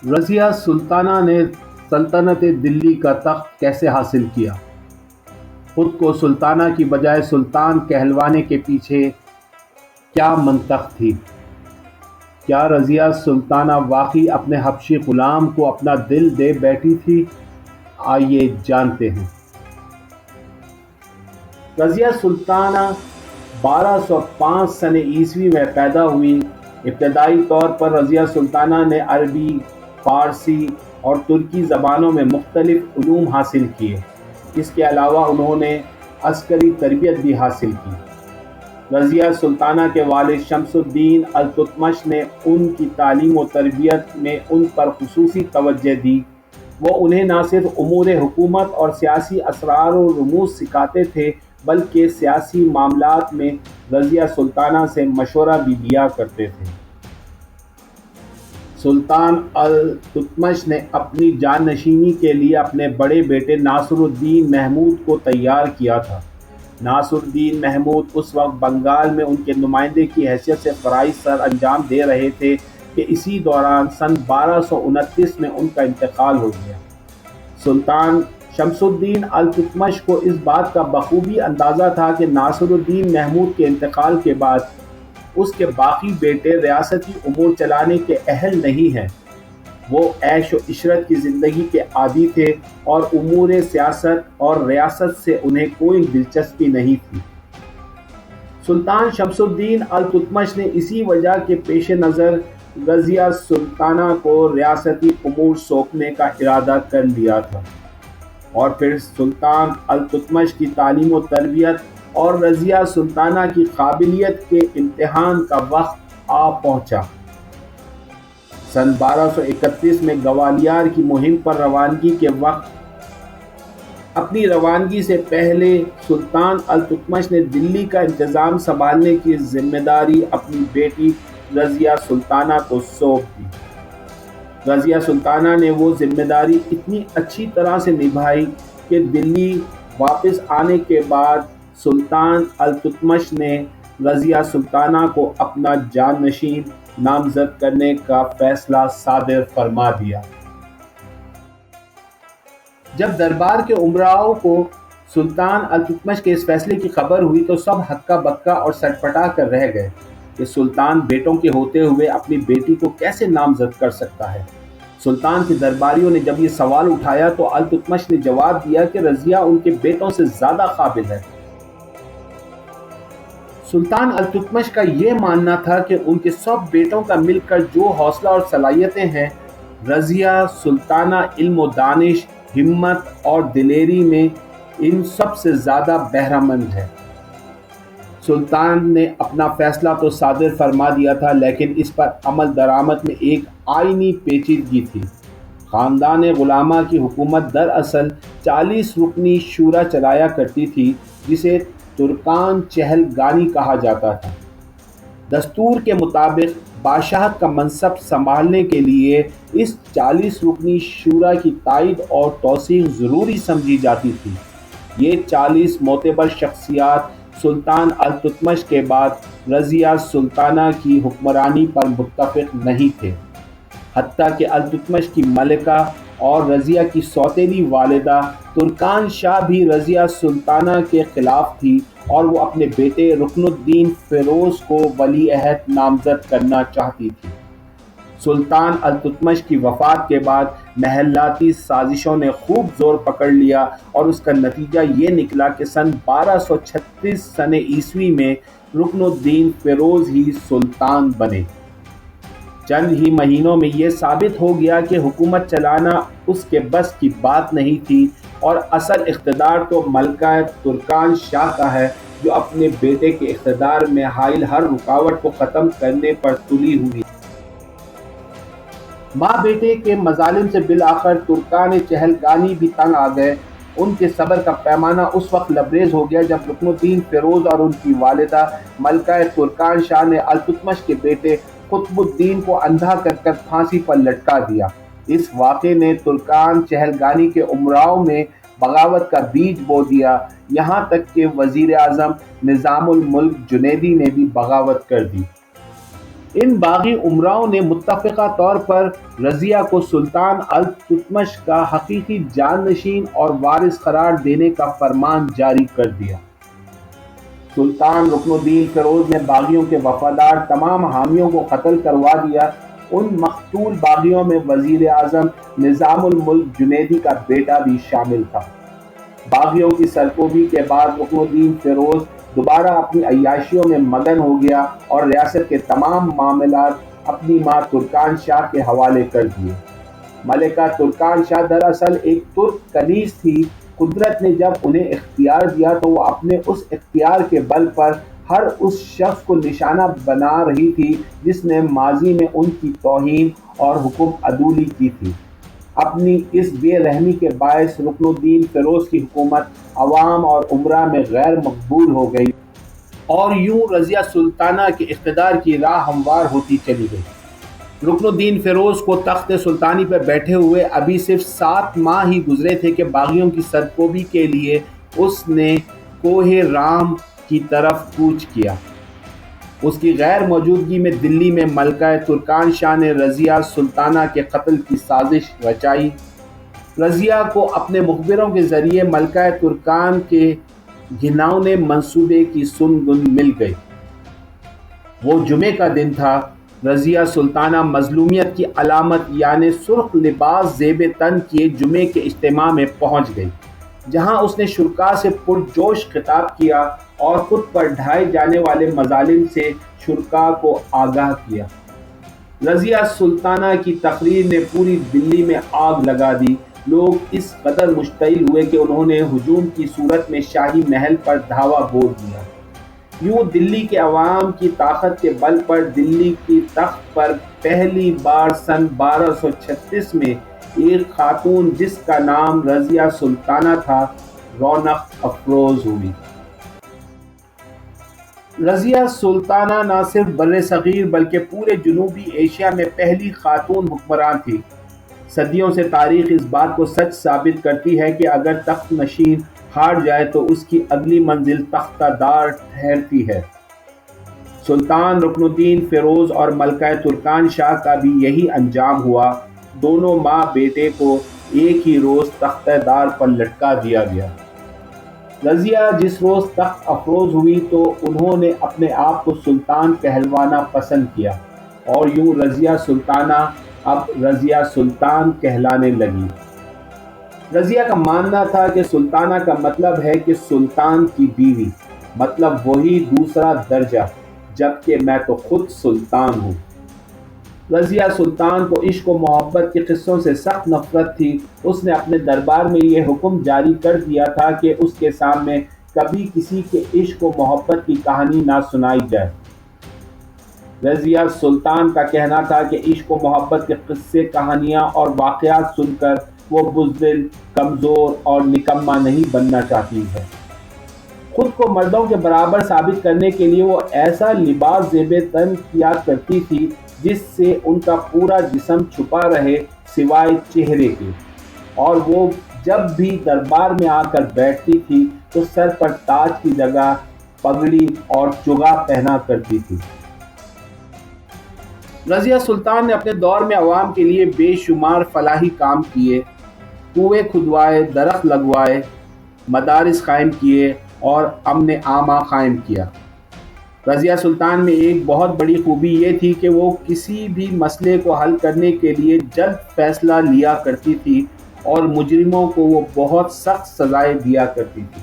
رضیہ سلطانہ نے سلطنت دلی کا تخت کیسے حاصل کیا؟ خود کو سلطانہ کی بجائے سلطان کہلوانے کے پیچھے کیا منطق تھی؟ کیا رضیہ سلطانہ واقعی اپنے حبشی غلام کو اپنا دل دے بیٹھی تھی؟ آئیے جانتے ہیں۔ رضیہ سلطانہ 1205 سن عیسوی میں پیدا ہوئی۔ ابتدائی طور پر رضیہ سلطانہ نے عربی، فارسی اور ترکی زبانوں میں مختلف علوم حاصل کیے۔ اس کے علاوہ انہوں نے عسکری تربیت بھی حاصل کی۔ رضیہ سلطانہ کے والد شمس الدین التتمش نے ان کی تعلیم و تربیت میں ان پر خصوصی توجہ دی۔ وہ انہیں نہ صرف امور حکومت اور سیاسی اسرار و رموز سکھاتے تھے بلکہ سیاسی معاملات میں رضیہ سلطانہ سے مشورہ بھی لیا کرتے تھے۔ سلطان التتمش نے اپنی جانشینی کے لیے اپنے بڑے بیٹے ناصر الدین محمود کو تیار کیا تھا۔ ناصر الدین محمود اس وقت بنگال میں ان کے نمائندے کی حیثیت سے فرائض سر انجام دے رہے تھے کہ اسی دوران سن 1229 میں ان کا انتقال ہو گیا۔ سلطان شمس الدین التتمش کو اس بات کا بخوبی اندازہ تھا کہ ناصر الدین محمود کے انتقال کے بعد اس کے باقی بیٹے ریاستی امور چلانے کے اہل نہیں ہیں۔ وہ عیش و عشرت کی زندگی کے عادی تھے اور امور سیاست اور ریاست سے انہیں کوئی دلچسپی نہیں تھی۔ سلطان شمس الدین التتمش نے اسی وجہ کے پیش نظر رضیہ سلطانہ کو ریاستی امور سونپنے کا ارادہ کر لیا تھا، اور پھر سلطان التتمش کی تعلیم و تربیت اور رضیہ سلطانہ کی قابلیت کے امتحان کا وقت آ پہنچا۔ سن 1231 میں گوالیار کی مہم پر روانگی کے وقت اپنی روانگی سے پہلے سلطان التتمش نے دلی کا انتظام سنبھالنے کی ذمہ داری اپنی بیٹی رضیہ سلطانہ کو سونپ دی۔ رضیہ سلطانہ نے وہ ذمہ داری اتنی اچھی طرح سے نبھائی کہ دلی واپس آنے کے بعد سلطان التتمش نے رضیہ سلطانہ کو اپنا جانشین نامزد کرنے کا فیصلہ صادر فرما دیا۔ جب دربار کے امراؤ کو سلطان التتمش کے اس فیصلے کی خبر ہوئی تو سب ہکا بکا اور سٹپٹا کر رہ گئے کہ سلطان بیٹوں کے ہوتے ہوئے اپنی بیٹی کو کیسے نامزد کر سکتا ہے۔ سلطان کے درباریوں نے جب یہ سوال اٹھایا تو التتمش نے جواب دیا کہ رضیہ ان کے بیٹوں سے زیادہ قابل ہے۔ سلطان التتمش کا یہ ماننا تھا کہ ان کے سب بیٹوں کا مل کر جو حوصلہ اور صلاحیتیں ہیں، رضیہ سلطانہ علم و دانش، ہمت اور دلیری میں ان سب سے زیادہ بہرہ مند ہے۔ سلطان نے اپنا فیصلہ تو صادر فرما دیا تھا، لیکن اس پر عمل درآمد میں ایک آئینی پیچیدگی تھی۔ خاندان غلامہ کی حکومت دراصل 40 رکنی شورا چلایا کرتی تھی، جسے ترکان چہلگانی کہا جاتا تھا۔ دستور کے مطابق بادشاہت کا منصب سنبھالنے کے لیے اس 40 رکنی شورا کی تائید اور توثیق ضروری سمجھی جاتی تھی۔ یہ 40 معتبر شخصیات سلطان التتمش کے بعد رضیہ سلطانہ کی حکمرانی پر متفق نہیں تھے، حتیٰ کہ التتمش کی ملکہ اور رضیہ کی سوتیلی والدہ ترکان شاہ بھی رضیہ سلطانہ کے خلاف تھی اور وہ اپنے بیٹے رکن الدین فیروز کو ولی عہد نامزد کرنا چاہتی تھی۔ سلطان التتمش کی وفات کے بعد محلاتی سازشوں نے خوب زور پکڑ لیا اور اس کا نتیجہ یہ نکلا کہ سن 1236 سن عیسوی میں رکن الدین فیروز ہی سلطان بنے۔ چند ہی مہینوں میں یہ ثابت ہو گیا کہ حکومت چلانا اس کے بس کی بات نہیں تھی اور اصل اقتدار تو ملکہ ترکان شاہ کا ہے، جو اپنے بیٹے کے اقتدار میں حائل ہر رکاوٹ کو ختم کرنے پر تلی ہوئی۔ ماں بیٹے کے مظالم سے بالآخر ترکان چہلگانی بھی تنگ آ گئے۔ ان کے صبر کا پیمانہ اس وقت لبریز ہو گیا جب رکن الدین فیروز اور ان کی والدہ ملکہ ترکان شاہ نے التتمش کے بیٹے قطب الدین کو اندھا کر پھانسی پر لٹکا دیا۔ اس واقعے نے ترکان چہلگانی کے امراؤ میں بغاوت کا بیج بو دیا، یہاں تک کہ وزیر اعظم نظام الملک جنیدی نے بھی بغاوت کر دی۔ ان باغی امراؤں نے متفقہ طور پر رضیہ کو سلطان التتمش کا حقیقی جانشین اور وارث قرار دینے کا فرمان جاری کر دیا۔ سلطان رکن الدین فیروز نے باغیوں کے وفادار تمام حامیوں کو قتل کروا دیا۔ ان مقتول باغیوں میں وزیر اعظم نظام الملک جنیدی کا بیٹا بھی شامل تھا۔ باغیوں کی سرکوبی کے بعد رکن الدین فیروز دوبارہ اپنی عیاشیوں میں مگن ہو گیا اور ریاست کے تمام معاملات اپنی ماں ترکان شاہ کے حوالے کر دیے۔ ملکہ ترکان شاہ دراصل ایک ترک کنیز تھی۔ قدرت نے جب انہیں اختیار دیا تو وہ اپنے اس اختیار کے بل پر ہر اس شخص کو نشانہ بنا رہی تھی جس نے ماضی میں ان کی توہین اور حکم عدولی کی تھی۔ اپنی اس بے رحمی کے باعث رکن الدین فیروز کی حکومت عوام اور امراء میں غیر مقبول ہو گئی اور یوں رضیہ سلطانہ کے اقتدار کی راہ ہموار ہوتی چلی گئی۔ رکن الدین فیروز کو تخت سلطانی پر بیٹھے ہوئے ابھی صرف 7 ماہ ہی گزرے تھے کہ باغیوں کی سرکوبی کے لیے اس نے کوہ رام کی طرف کوچ کیا۔ اس کی غیر موجودگی میں دلی میں ملکہ ترکان شاہ نے رضیہ سلطانہ کے قتل کی سازش رچائی۔ رضیہ کو اپنے مخبروں کے ذریعے ملکہ ترکان کے گھناؤنے منصوبے کی سن مل گئی۔ وہ جمعے کا دن تھا۔ رضیہ سلطانہ مظلومیت کی علامت یعنی سرخ لباس زیب تن کیے جمعے کے اجتماع میں پہنچ گئی، جہاں اس نے شرکاء سے پرجوش خطاب کیا اور خود پر ڈھائے جانے والے مظالم سے شرکاء کو آگاہ کیا۔ رضیہ سلطانہ کی تقریر نے پوری دلی میں آگ لگا دی۔ لوگ اس قدر مشتعل ہوئے کہ انہوں نے ہجوم کی صورت میں شاہی محل پر دھاوا بول دیا۔ یوں دلی کے عوام کی طاقت کے بل پر دلی کی تخت پر پہلی بار سن 1236 میں ایک خاتون جس کا نام رضیہ سلطانہ تھا رونق افروز ہوئی۔ رضیہ سلطانہ نہ صرف بر صغیر بلکہ پورے جنوبی ایشیا میں پہلی خاتون حکمران تھی۔ صدیوں سے تاریخ اس بات کو سچ ثابت کرتی ہے کہ اگر تخت نشین ہار جائے تو اس کی اگلی منزل تختہ دار ٹھہرتی ہے۔ سلطان رکن الدین فیروز اور ملکہ ترکان شاہ کا بھی یہی انجام ہوا۔ دونوں ماں بیٹے کو ایک ہی روز تختہ دار پر لٹکا دیا گیا۔ رضیہ جس روز تخت افروز ہوئی تو انہوں نے اپنے آپ کو سلطان کہلوانا پسند کیا اور یوں رضیہ سلطانہ اب رضیہ سلطان کہلانے لگی۔ رضیہ کا ماننا تھا کہ سلطانہ کا مطلب ہے کہ سلطان کی بیوی، مطلب وہی دوسرا درجہ، جبکہ میں تو خود سلطان ہوں۔ رضیہ سلطان کو عشق و محبت کے قصوں سے سخت نفرت تھی۔ اس نے اپنے دربار میں یہ حکم جاری کر دیا تھا کہ اس کے سامنے کبھی کسی کے عشق و محبت کی کہانی نہ سنائی جائے۔ رضیہ سلطان کا کہنا تھا کہ عشق و محبت کے قصے، کہانیاں اور واقعات سن کر وہ بزدل، کمزور اور نکما نہیں بننا چاہتی ہے۔ خود کو مردوں کے برابر ثابت کرنے کے لیے وہ ایسا لباس زیب تن کیا کرتی تھی جس سے ان کا پورا جسم چھپا رہے سوائے چہرے کے، اور وہ جب بھی دربار میں آ کر بیٹھتی تھی تو سر پر تاج کی جگہ پگڑی اور چگا پہنا کرتی تھی۔ رضیہ سلطان نے اپنے دور میں عوام کے لیے بے شمار فلاحی کام کیے، کنویں کھدوائے، درخت لگوائے، مدارس قائم کیے اور امن عامہ قائم کیا۔ رضیہ سلطان میں ایک بہت بڑی خوبی یہ تھی کہ وہ کسی بھی مسئلے کو حل کرنے کے لیے جلد فیصلہ لیا کرتی تھی اور مجرموں کو وہ بہت سخت سزائیں دیا کرتی تھی۔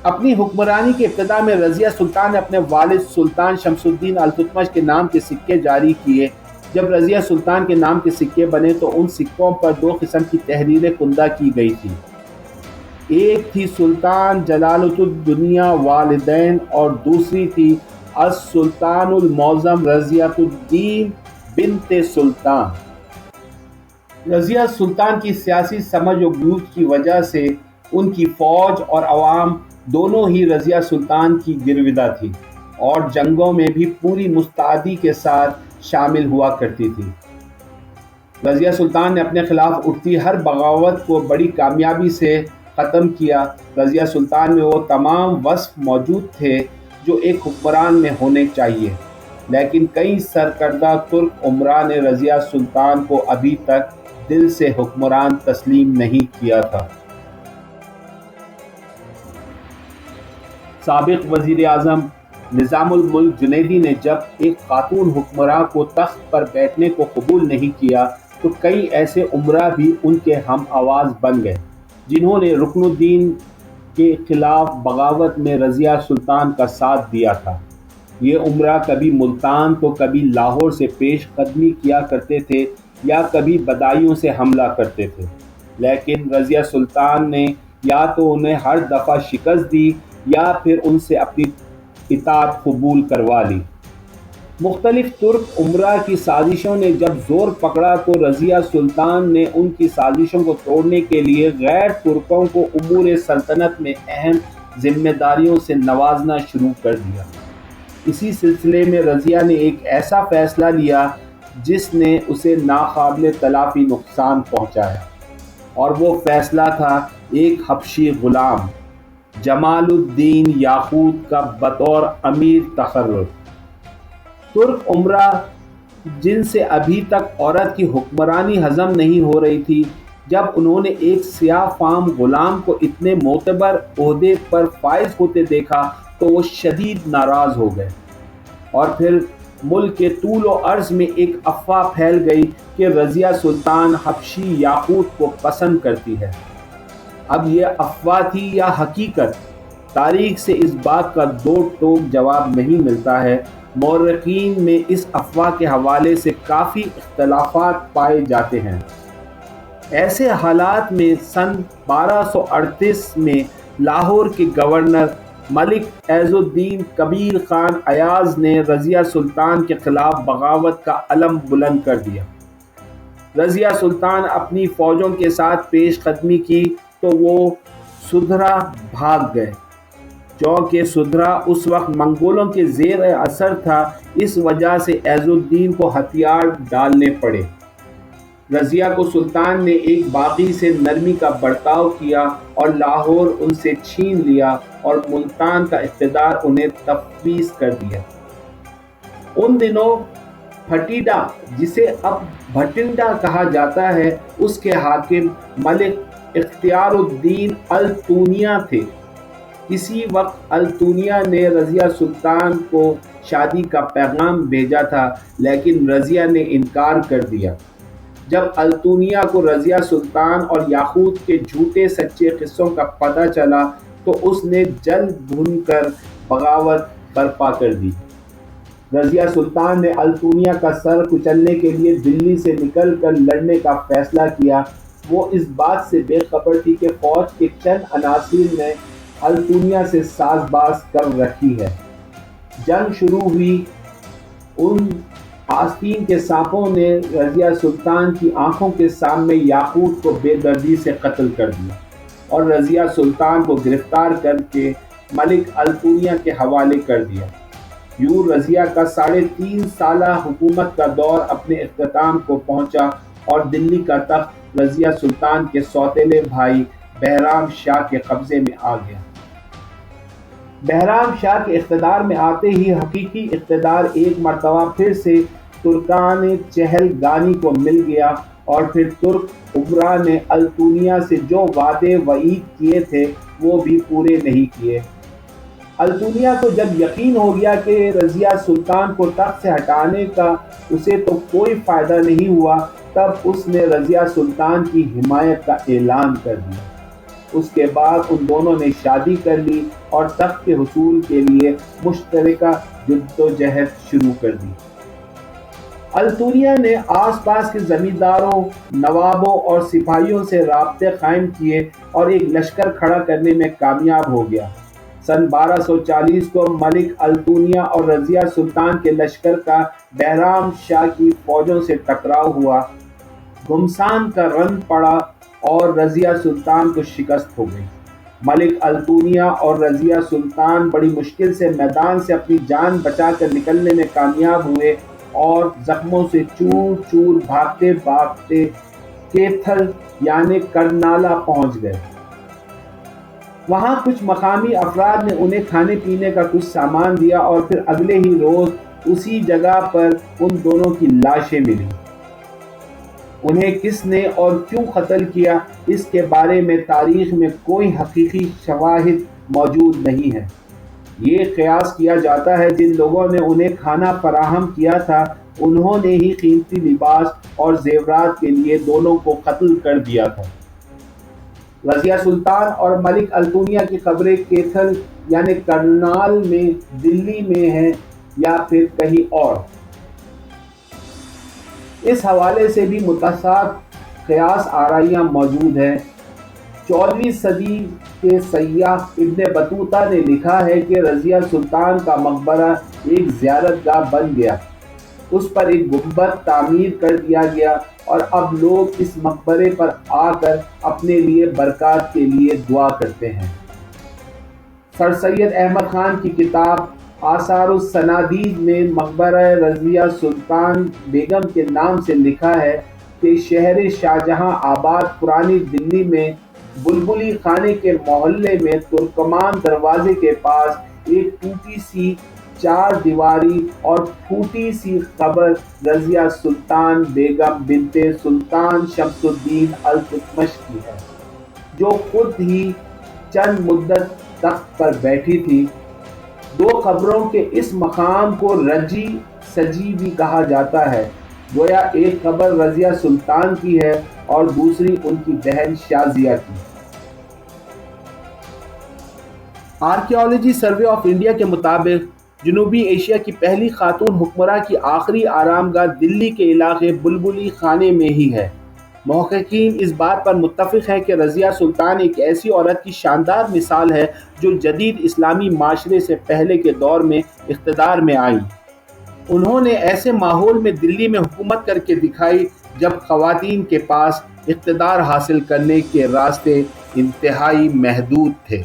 اپنی حکمرانی کی ابتدا میں رضیہ سلطان نے اپنے والد سلطان شمس الدین التتمش کے نام کے سکے جاری کیے۔ جب رضیہ سلطان کے نام کے سکے بنے تو ان سکوں پر 2 قسم کی تحریریں کندہ کی گئی تھیں۔ ایک تھی سلطان جلالۃ الدنیا والدین اور دوسری تھی السلطان المعظم رضیۃ الدین بنت سلطان۔ رضیہ سلطان کی سیاسی سمجھ و بلوغ کی وجہ سے ان کی فوج اور عوام دونوں ہی رضیہ سلطان کی گرویدہ تھی اور جنگوں میں بھی پوری مستعدی کے ساتھ شامل ہوا کرتی تھی۔ رضیہ سلطان نے اپنے خلاف اٹھتی ہر بغاوت کو بڑی کامیابی سے ختم کیا۔ رضیہ سلطان میں وہ تمام وصف موجود تھے جو ایک حکمران میں ہونے چاہیے۔ لیکن کئی سرکردہ ترک امراء نے رضیہ سلطان کو ابھی تک دل سے حکمران تسلیم نہیں کیا تھا۔ سابق وزیر اعظم نظام الملک جنیدی نے جب ایک خاتون حکمراں کو تخت پر بیٹھنے کو قبول نہیں کیا تو کئی ایسے امراء بھی ان کے ہم آواز بن گئے جنہوں نے رکن الدین کے خلاف بغاوت میں رضیہ سلطان کا ساتھ دیا تھا۔ یہ امراء کبھی ملتان تو کبھی لاہور سے پیش قدمی کیا کرتے تھے یا کبھی بدایوں سے حملہ کرتے تھے، لیکن رضیہ سلطان نے یا تو انہیں ہر دفعہ شکست دی یا پھر ان سے اپنی اطاعت قبول کروا لی۔ مختلف ترک امراء کی سازشوں نے جب زور پکڑا تو رضیہ سلطان نے ان کی سازشوں کو توڑنے کے لیے غیر ترکوں کو امور سلطنت میں اہم ذمہ داریوں سے نوازنا شروع کر دیا۔ اسی سلسلے میں رضیہ نے ایک ایسا فیصلہ لیا جس نے اسے ناقابل تلافی نقصان پہنچایا، اور وہ فیصلہ تھا ایک حبشی غلام جمال الدین یاقوت کا بطور امیر تقرر۔ ترک امراء جن سے ابھی تک عورت کی حکمرانی ہضم نہیں ہو رہی تھی، جب انہوں نے ایک سیاہ فام غلام کو اتنے معتبر عہدے پر فائز ہوتے دیکھا تو وہ شدید ناراض ہو گئے، اور پھر ملک کے طول و عرض میں ایک افواہ پھیل گئی کہ رضیہ سلطان حبشی یاقوت کو پسند کرتی ہے۔ اب یہ افواہ تھی یا حقیقت، تاریخ سے اس بات کا دو ٹوک جواب نہیں ملتا ہے۔ مورخین میں اس افواہ کے حوالے سے کافی اختلافات پائے جاتے ہیں۔ ایسے حالات میں سن 1238 میں لاہور کے گورنر ملک عز الدین کبیر خان ایاز نے رضیہ سلطان کے خلاف بغاوت کا علم بلند کر دیا۔ رضیہ سلطان اپنی فوجوں کے ساتھ پیش قدمی کی تو وہ سدھرا بھاگ گئے۔ چونکہ سدھرا اس وقت منگولوں کے زیر اثر تھا، اس وجہ سے عز الدین کو ہتھیار ڈالنے پڑے۔ رضیہ کو سلطان نے ایک باغی سے نرمی کا برتاؤ کیا اور لاہور ان سے چھین لیا اور ملتان کا اقتدار انہیں تفویض کر دیا۔ ان دنوں پھٹیڈا، جسے اب بھٹنڈا کہا جاتا ہے، اس کے حاکم ملک اختیار الدین التونیا تھے۔ اسی وقت التونیا نے رضیہ سلطان کو شادی کا پیغام بھیجا تھا، لیکن رضیہ نے انکار کر دیا۔ جب التونیا کو رضیہ سلطان اور یاقوت کے جھوٹے سچے قصوں کا پتہ چلا تو اس نے جل بھن کر بغاوت برپا کر دی۔ رضیہ سلطان نے التونیا کا سر کچلنے کے لیے دلی سے نکل کر لڑنے کا فیصلہ کیا۔ وہ اس بات سے بے خبر تھی کہ فوج کے چند عناصر نے التونیا سے ساز باز کر رکھی ہے۔ جنگ شروع ہوئی۔ ان آستین کے سانپوں نے رضیہ سلطان کی آنکھوں کے سامنے یاقوت کو بے دردی سے قتل کر دیا اور رضیہ سلطان کو گرفتار کر کے ملک التونیا کے حوالے کر دیا۔ یوں رضیہ کا 3.5 سالہ حکومت کا دور اپنے اختتام کو پہنچا اور دلی کا تخت رضیہ سلطان کے سوتیلے بھائی بہرام شاہ کے قبضے میں آ گیا۔ بہرام شاہ کے اقتدار میں آتے ہی حقیقی اقتدار ایک مرتبہ پھر سے ترکان چہل گانی کو مل گیا، اور پھر ترک امراء نے التونیا سے جو وعدے وعید کیے تھے وہ بھی پورے نہیں کیے۔ التونیا کو جب یقین ہو گیا کہ رضیہ سلطان کو تخت سے ہٹانے کا اسے تو کوئی فائدہ نہیں ہوا، تب اس نے رضیہ سلطان کی حمایت کا اعلان کر دیا۔ اس کے بعد ان دونوں نے شادی کر لی اور تخت کے حصول کے لیے مشترکہ جدوجہد شروع کر دی۔ التونیا نے آس پاس کے زمینداروں، نوابوں اور سپاہیوں سے رابطے قائم کیے اور ایک لشکر کھڑا کرنے میں کامیاب ہو گیا۔ سن 1240 کو ملک التونیا اور رضیہ سلطان کے لشکر کا بہرام شاہ کی فوجوں سے ٹکراؤ ہوا۔ گھمسان کا رن پڑا اور رضیہ سلطان کو شکست ہو گئی۔ ملک التونیا اور رضیہ سلطان بڑی مشکل سے میدان سے اپنی جان بچا کر نکلنے میں کامیاب ہوئے اور زخموں سے چور چور بھاگتے بھاگتے کیتھل یعنی کرنالا پہنچ گئے۔ وہاں کچھ مقامی افراد نے انہیں کھانے پینے کا کچھ سامان دیا اور پھر اگلے ہی روز اسی جگہ پر ان دونوں کی لاشیں ملی۔ انہیں کس نے اور کیوں قتل کیا اس کے بارے میں تاریخ میں کوئی حقیقی شواہد موجود نہیں ہے۔ یہ قیاس کیا جاتا ہے جن لوگوں نے انہیں کھانا فراہم کیا تھا انہوں نے ہی قیمتی لباس اور زیورات کے لیے دونوں کو قتل کر دیا تھا۔ رضیہ سلطان اور ملک التونیا کی قبریں کیتھل یعنی کرنال میں دلی میں ہیں یا پھر کہیں اور۔ اس حوالے سے بھی متضاد قیاس آرائیاں موجود ہیں۔ 14ویں صدی کے سیاح ابن بطوطہ نے لکھا ہے کہ رضیہ سلطان کا مقبرہ ایک زیارت گاہ بن گیا، اس پر ایک گنبد تعمیر کر دیا گیا اور اب لوگ اس مقبرے پر آ کر اپنے لیے برکات کے لیے دعا کرتے ہیں۔ سر سید احمد خان کی کتاب آثار الصنادید میں مقبرہ رضیہ سلطان بیگم کے نام سے لکھا ہے کہ شہر شاہجہاں آباد پرانی دلی میں بلبلی خانے کے محلے میں ترکمان دروازے کے پاس ایک ٹوٹی سی 4 دیواری اور پھوٹی سی قبر رضیہ سلطان بیگم بنت سلطان شمس الدین التتمش کی ہے، جو خود ہی چند مدت تخت پر بیٹھی تھی۔ 2 قبروں کے اس مقام کو رجی سجی بھی کہا جاتا ہے، گویا ایک قبر رضیہ سلطان کی ہے اور دوسری ان کی بہن شازیہ کی۔ آرکیالوجی سروے آف انڈیا کے مطابق جنوبی ایشیا کی پہلی خاتون حکمراں کی آخری آرام گاہ دلی کے علاقے بلبلی خانے میں ہی ہے۔ محققین اس بات پر متفق ہیں کہ رضیہ سلطان ایک ایسی عورت کی شاندار مثال ہے جو جدید اسلامی معاشرے سے پہلے کے دور میں اقتدار میں آئی۔ انہوں نے ایسے ماحول میں دلی میں حکومت کر کے دکھائی جب خواتین کے پاس اقتدار حاصل کرنے کے راستے انتہائی محدود تھے۔